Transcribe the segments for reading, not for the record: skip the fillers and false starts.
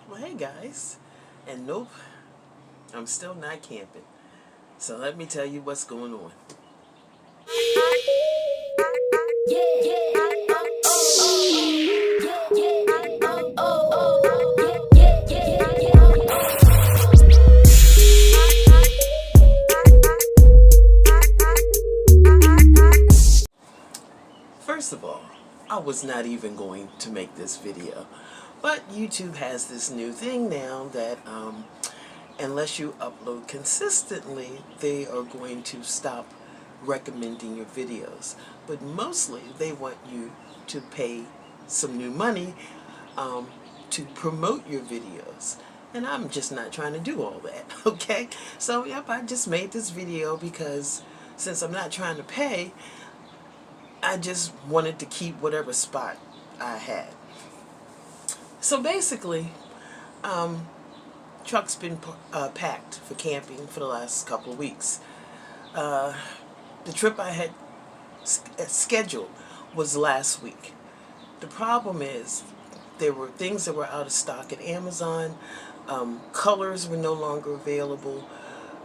Well, hey guys, and nope, I'm still not camping. So let me tell you what's going on. First of all, I was not even going to make this video, but YouTube has this new thing now that unless you upload consistently, they are going to stop recommending your videos. But mostly they want you to pay some new money to promote your videos. And I'm just not trying to do all that, okay? So, yep, I just made this video because since I'm not trying to pay, I just wanted to keep whatever spot I had. So basically, truck's been packed for camping for the last couple of weeks. The trip I had scheduled was last week. The problem is there were things that were out of stock at Amazon. Colors were no longer available.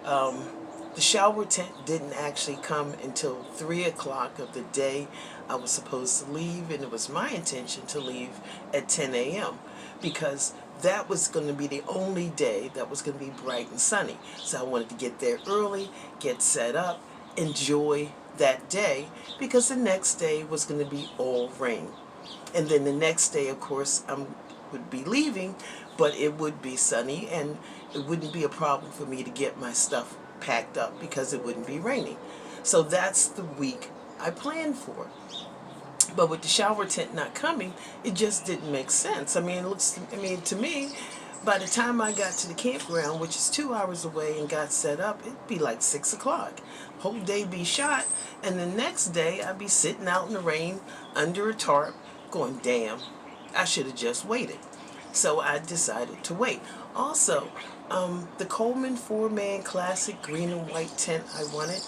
The shower tent didn't actually come until 3 o'clock of the day I was supposed to leave, and it was my intention to leave at 10 a.m. because that was going to be the only day that was going to be bright and sunny. So I wanted to get there early, get set up, enjoy that day, because the next day was going to be all rain. And then the next day, of course, I would be leaving, but it would be sunny, and it wouldn't be a problem for me to get my stuff packed up because it wouldn't be raining. So that's the week I planned for. But with the shower tent not coming, it just didn't make sense. I mean, to me, by the time I got to the campground, which is 2 hours away, and got set up, it'd be like 6 o'clock. Whole day be shot, and the next day I'd be sitting out in the rain under a tarp going, damn, I should have just waited. So I decided to wait. Also, the Coleman 4-man classic green and white tent I wanted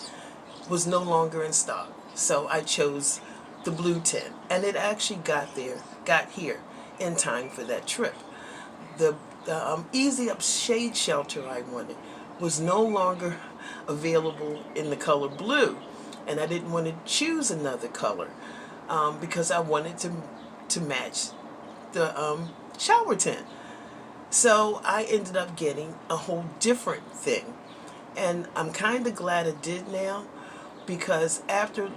was no longer in stock. So I chose the blue tent, and it actually got here in time for that trip. The Easy Up shade shelter I wanted was no longer available in the color blue, and I didn't want to choose another color because I wanted to match the shower tent. So I ended up getting a whole different thing, and I'm kind of glad I did now, because after,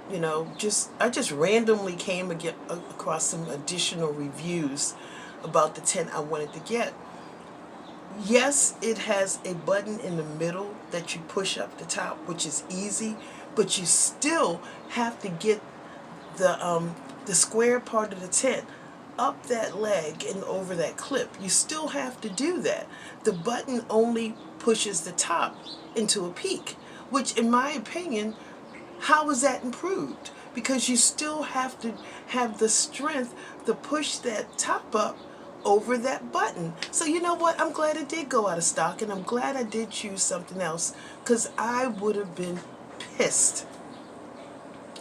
I just randomly came across some additional reviews about the tent I wanted to get. Yes, it has a button in the middle that you push up the top, which is easy, but you still have to get the square part of the tent up that leg and over that clip. You still have to do that. The button only pushes the top into a peak, which in my opinion, how is that improved? Because you still have to have the strength to push that top up over that button. So you know what? I'm glad it did go out of stock, and I'm glad I did choose something else, because I would have been pissed.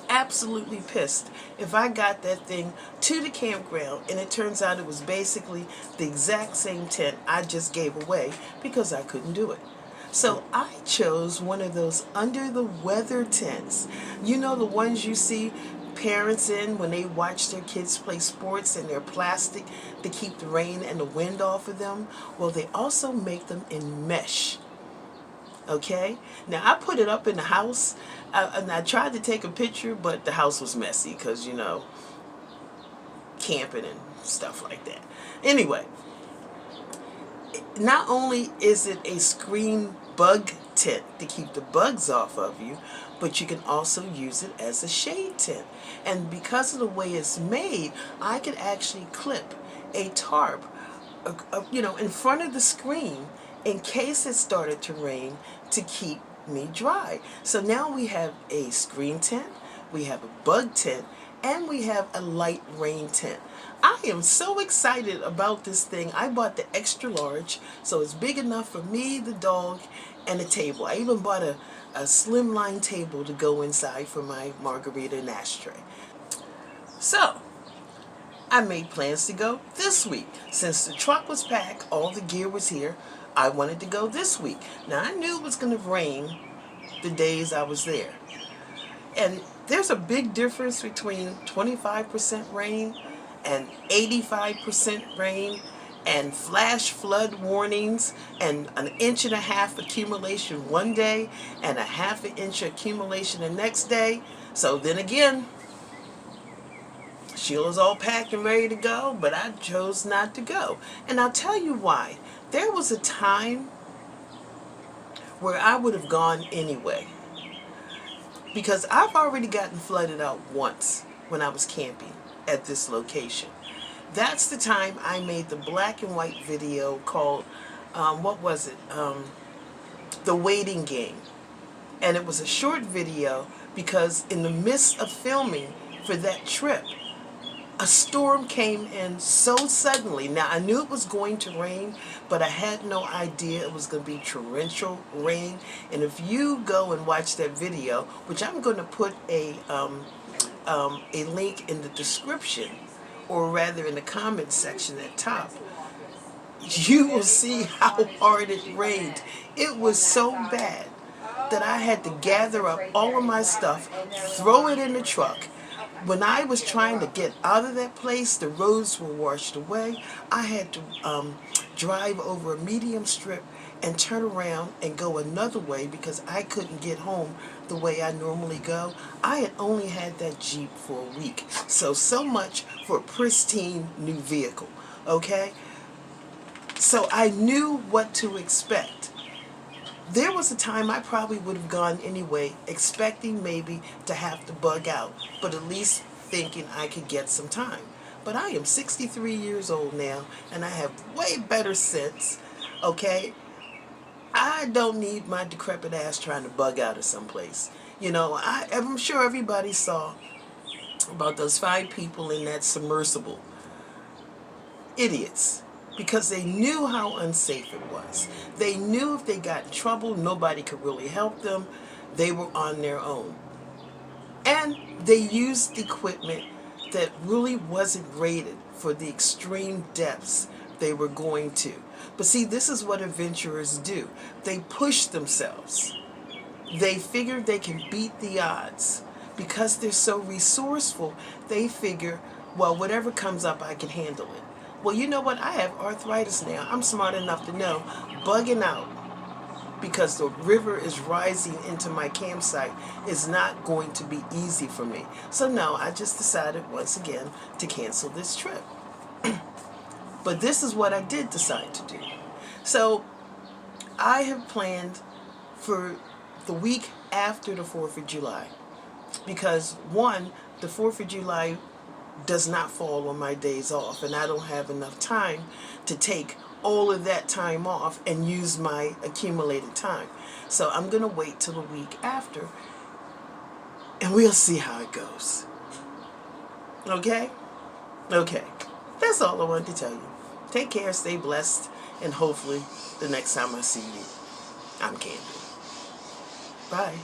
Absolutely pissed if I got that thing to the campground and it turns out it was basically the exact same tent I just gave away because I couldn't do it. So I chose one of those under the weather tents. You know, the ones you see parents in when they watch their kids play sports, and they're plastic to keep the rain and the wind off of them. Well, they also make them in mesh. Okay, now I put it up in the house, and I tried to take a picture, but the house was messy because, camping and stuff like that. Anyway, not only is it a screen bug tent to keep the bugs off of you, but you can also use it as a shade tent. And because of the way it's made, I could actually clip a tarp, in front of the screen in case it started to rain, to keep me dry. So now we have a screen tent, we have a bug tent, and we have a light rain tent. I am so excited about this thing. I bought the extra large, so it's big enough for me, the dog, and a table. I even bought a slimline table to go inside for my margarita and ashtray. So I made plans to go this week. Since the truck was packed, all the gear was here, I wanted to go this week. Now, I knew it was going to rain the days I was there. And there's a big difference between 25% rain and 85% rain and flash flood warnings and an inch and a half accumulation one day and a half an inch accumulation the next day. So then again, Sheila's all packed and ready to go, but I chose not to go. And I'll tell you why. There was a time where I would have gone anyway, because I've already gotten flooded out once when I was camping at this location. That's the time I made the black and white video called, what was it? The Waiting Game. And it was a short video because in the midst of filming for that trip, a storm came in so suddenly. Now, I knew it was going to rain, but I had no idea it was going to be torrential rain. And if you go and watch that video, which I'm going to put a link in the description, or rather in the comment section at top, you will see how hard it rained. It was so bad that I had to gather up all of my stuff, throw it in the truck. When I was trying to get out of that place, the roads were washed away. I had to drive over a medium strip and turn around and go another way because I couldn't get home the way I normally go. I had only had that Jeep for a week. So much for a pristine new vehicle, okay? So I knew what to expect. There was a time I probably would have gone anyway, expecting maybe to have to bug out, but at least thinking I could get some time. But I am 63 years old now, and I have way better sense, okay? I don't need my decrepit ass trying to bug out of someplace. You know, I'm sure everybody saw about those 5 people in that submersible. Idiots. Because they knew how unsafe it was. They knew if they got in trouble, nobody could really help them. They were on their own. And they used equipment that really wasn't rated for the extreme depths they were going to. But see, this is what adventurers do. They push themselves. They figure they can beat the odds. Because they're so resourceful, they figure, well, whatever comes up, I can handle it. Well, you know what? I have arthritis now. I'm smart enough to know bugging out because the river is rising into my campsite is not going to be easy for me. So no, I just decided once again to cancel this trip. But this is what I did decide to do. So I have planned for the week after the 4th of July because, one, the 4th of July does not fall on my days off, and I don't have enough time to take all of that time off and use my accumulated time. So I'm going to wait till the week after, and we'll see how it goes. Okay? Okay. That's all I wanted to tell you. Take care, stay blessed, and hopefully the next time I see you, I'm camping. Bye.